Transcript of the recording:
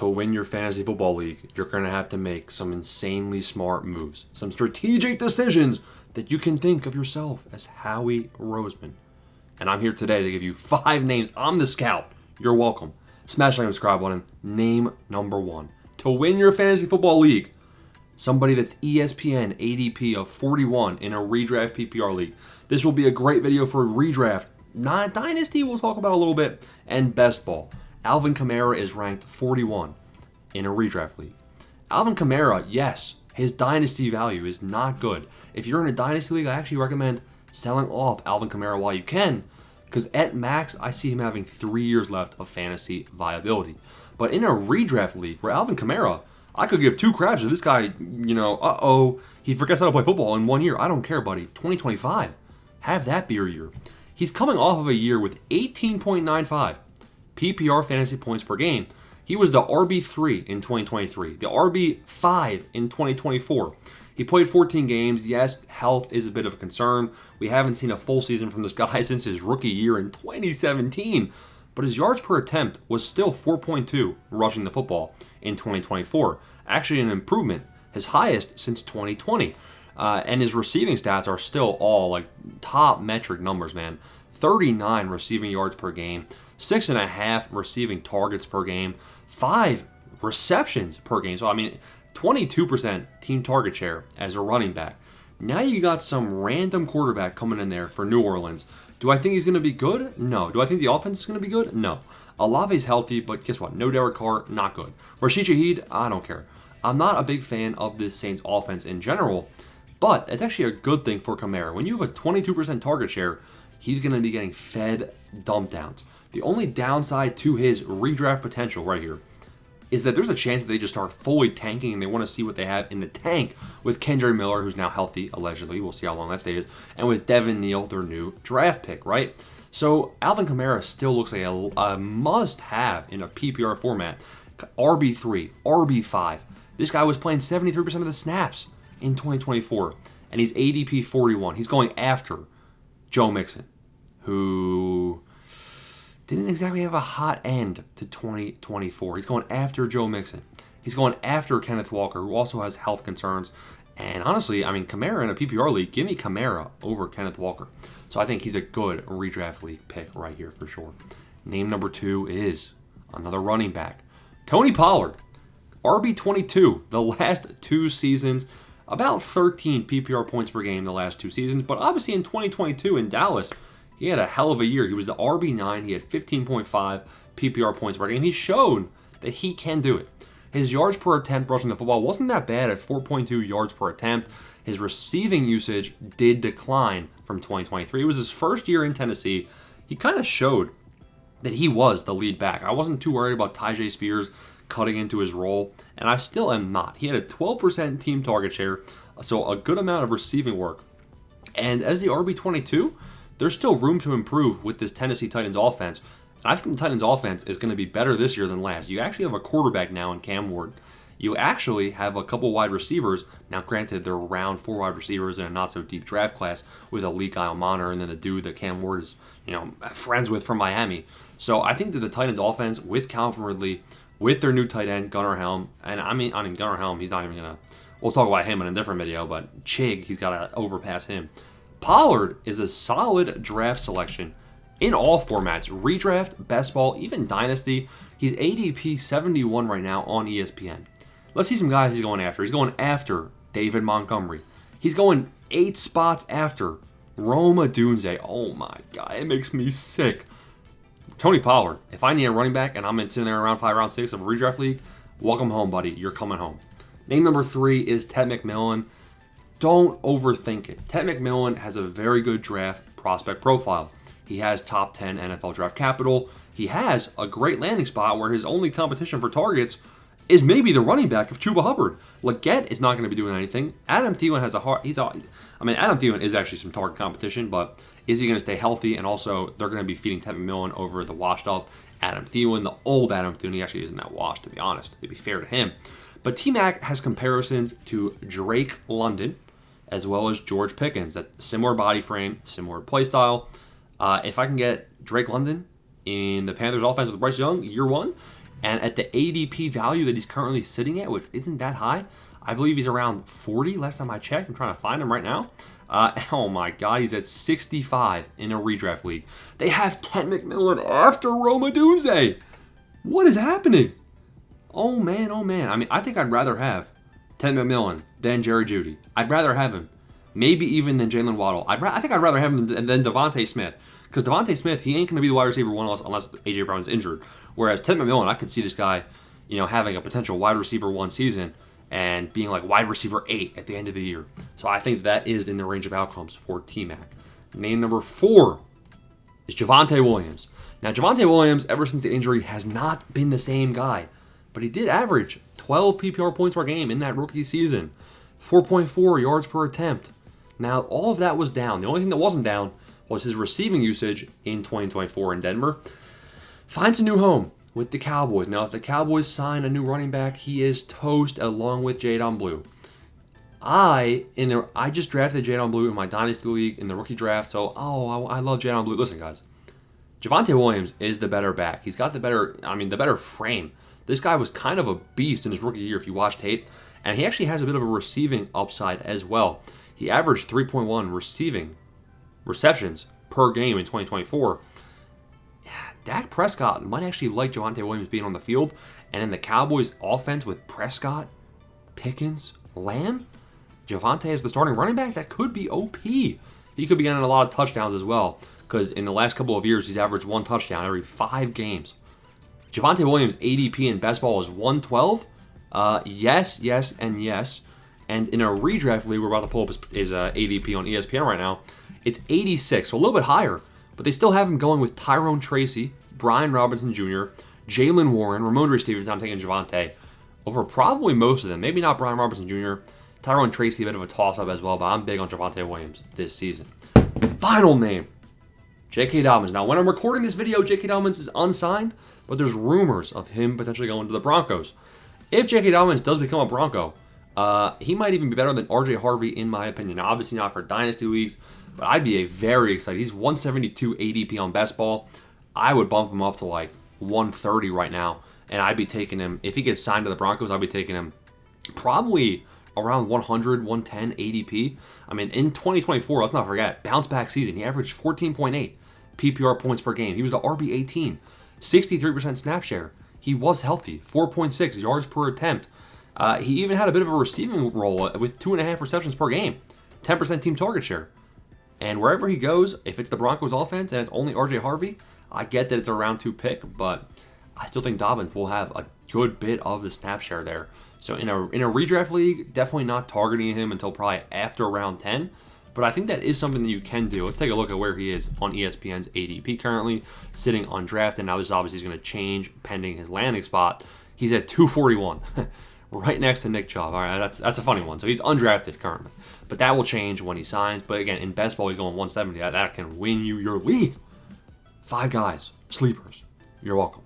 To win your fantasy football league, you're going to have to make some insanely smart moves, some strategic decisions that you can think of yourself as Howie Roseman. And I'm here today to give you 5 names. I'm the scout. You're welcome. Smash that subscribe button. Name number 1. To win your fantasy football league, somebody that's ESPN ADP of 41 in a redraft PPR league. This will be a great video for redraft, not dynasty, we'll talk about a little bit, and best ball. Alvin Kamara is ranked 41 in a redraft league. Alvin Kamara, yes, his dynasty value is not good. If you're in a dynasty league, I actually recommend selling off Alvin Kamara while you can, because at max, I see him having 3 years left of fantasy viability. But in a redraft league where Alvin Kamara, I could give 2 craps if this guy, he forgets how to play football in 1 year. I don't care, buddy. 2025, have that be your year. He's coming off of a year with 18.95 PPR fantasy points per game. He was the RB3 in 2023, the RB5 in 2024. He played 14 games. Yes, health is a bit of a concern. We haven't seen a full season from this guy since his rookie year in 2017. But his yards per attempt was still 4.2 rushing the football in 2024. Actually an improvement, his highest since 2020. And his receiving stats are still all like top metric numbers, man. 39 receiving yards per game, 6.5 receiving targets per game, 5 receptions per game. So, 22% team target share as a running back. Now you got some random quarterback coming in there for New Orleans. Do I think he's going to be good? No. Do I think the offense is going to be good? No. Olave's healthy, but guess what? No Derek Carr, not good. Rashid Shaheed, I don't care. I'm not a big fan of this Saints offense in general, but it's actually a good thing for Kamara. When you have a 22% target share, he's going to be getting fed dump downs. The only downside to his redraft potential right here is that there's a chance that they just start fully tanking and they want to see what they have in the tank with Kendra Miller, who's now healthy, allegedly. We'll see how long that stays. And with Devin Neal, their new draft pick, right? So Alvin Kamara still looks like a must-have in a PPR format. RB3, RB5. This guy was playing 73% of the snaps in 2024, and he's ADP 41. He's going after Joe Mixon, who didn't exactly have a hot end to 2024. He's going after Joe Mixon. He's going after Kenneth Walker, who also has health concerns. And honestly, Kamara in a PPR league, give me Kamara over Kenneth Walker. So I think he's a good redraft league pick right here for sure. Name number 2 is another running back, Tony Pollard. RB22 the last 2 seasons, about 13 PPR points per game the last 2 seasons. But obviously in 2022 in Dallas, he had a hell of a year. He was the RB9. He had 15.5 PPR points per game. He showed that he can do it. His yards per attempt rushing the football wasn't that bad at 4.2 yards per attempt. His receiving usage did decline from 2023. It was his first year in Tennessee. He kind of showed that he was the lead back. I wasn't too worried about Tyjae Spears cutting into his role, and I still am not. He had a 12% team target share, so a good amount of receiving work. And as the RB22, there's still room to improve with this Tennessee Titans offense. And I think the Titans offense is going to be better this year than last. You actually have a quarterback now in Cam Ward. You actually have a couple wide receivers. Now, granted, they're around 4 wide receivers in a not-so-deep draft class with Alik Almanor and then the dude that Cam Ward is, friends with from Miami. So I think that the Titans offense with Calvin Ridley, with their new tight end, Gunnar Helm, and Gunnar Helm, he's not even going to, we'll talk about him in a different video, but Chig, he's got to overpass him. Pollard is a solid draft selection in all formats, redraft, best ball, even dynasty. He's ADP 71 right now on ESPN. Let's see some guys he's going after. He's going after David Montgomery. He's going 8 spots after Rome Odunze. Oh my God, it makes me sick. Tony Pollard, if I need a running back and I'm sitting there around 5, round 6 of a redraft league, welcome home, buddy. You're coming home. Name number 3 is Ted McMillan. Don't overthink it. Ted McMillan has a very good draft prospect profile. He has top 10 NFL draft capital. He has a great landing spot where his only competition for targets is maybe the running back of Chuba Hubbard. Leggett is not going to be doing anything. Adam Thielen has Adam Thielen is actually some target competition, but is he going to stay healthy? And also, they're going to be feeding Ted McMillan over the washed up Adam Thielen, the old Adam Thielen. He actually isn't that washed, to be honest, to be fair to him. But T-Mac has comparisons to Drake London, as well as George Pickens. That similar body frame, similar play style. If I can get Drake London in the Panthers offense with Bryce Young, year 1, And at the ADP value that he's currently sitting at, which isn't that high, I believe he's around 40 last time I checked. I'm trying to find him right now. Oh my God, he's at 65 in a redraft league. They have Ted McMillan after Rome Odunze. What is happening? Oh man, oh man. I mean, I think I'd rather have Ted McMillan than Jerry Jeudy. I'd rather have him. Maybe even than Jalen Waddle. I think I'd rather have him than Devontae Smith. Because Devontae Smith, he ain't going to be the wide receiver one unless A.J. Brown is injured. Whereas Ted McMillan, I could see this guy, having a potential wide receiver one season and being like wide receiver 8 at the end of the year. So I think that is in the range of outcomes for T-Mac. Name number 4 is Javonte Williams. Now, Javonte Williams, ever since the injury, has not been the same guy. But he did average 12 PPR points per game in that rookie season. 4.4 yards per attempt. Now, all of that was down. The only thing that wasn't down was his receiving usage in 2024 in Denver. Finds a new home with the Cowboys. Now, if the Cowboys sign a new running back, he is toast along with Jadon Blue. I just drafted Jadon Blue in my Dynasty League in the rookie draft, so, I love Jadon Blue. Listen, guys, Javonte Williams is the better back. He's got the better frame. This guy was kind of a beast in his rookie year if you watch tape, and he actually has a bit of a receiving upside as well. He averaged 3.1 receptions per game in 2024. Dak Prescott might actually like Javonte Williams being on the field, and in the Cowboys offense with Prescott, Pickens, Lamb, Javonte as the starting running back, that could be OP. He could be getting a lot of touchdowns as well, because in the last couple of years, he's averaged 1 touchdown every 5 games. Javonte Williams' ADP in best ball is 112. Yes, and yes. And in a redraft league, we're about to pull up his ADP on ESPN right now. It's 86, so a little bit higher. But they still have him going with Tyrone Tracy, Brian Robinson Jr., Jalen Warren, Ramondre Stevenson. I'm taking Javonte over probably most of them. Maybe not Brian Robinson Jr. Tyrone Tracy, a bit of a toss-up as well, but I'm big on Javonte Williams this season. Final name, J.K. Dobbins. Now, when I'm recording this video, J.K. Dobbins is unsigned, but there's rumors of him potentially going to the Broncos. If J.K. Dobbins does become a Bronco, he might even be better than R.J. Harvey, in my opinion. Now, obviously not for Dynasty Leagues, but I'd be very excited. He's 172 ADP on best ball. I would bump him up to like 130 right now, and I'd be taking him, if he gets signed to the Broncos, I'd be taking him probably around 100, 110 ADP. I mean, in 2024, let's not forget, bounce back season. He averaged 14.8 PPR points per game. He was the RB18, 63% snap share. He was healthy, 4.6 yards per attempt. He even had a bit of a receiving role with 2.5 receptions per game, 10% team target share. And wherever he goes, if it's the Broncos offense and it's only R.J. Harvey, I get that it's a round 2 pick, but I still think Dobbins will have a good bit of the snap share there. So in a redraft league, definitely not targeting him until probably after round 10. But I think that is something that you can do. Let's take a look at where he is on ESPN's ADP currently, sitting undrafted. Now this obviously is going to change pending his landing spot. He's at 241. Right next to Nick Chubb. All right, that's a funny one. So he's undrafted currently, but that will change when he signs. But again, in best ball, he's going 170. That can win you your league. 5 guys, sleepers. You're welcome.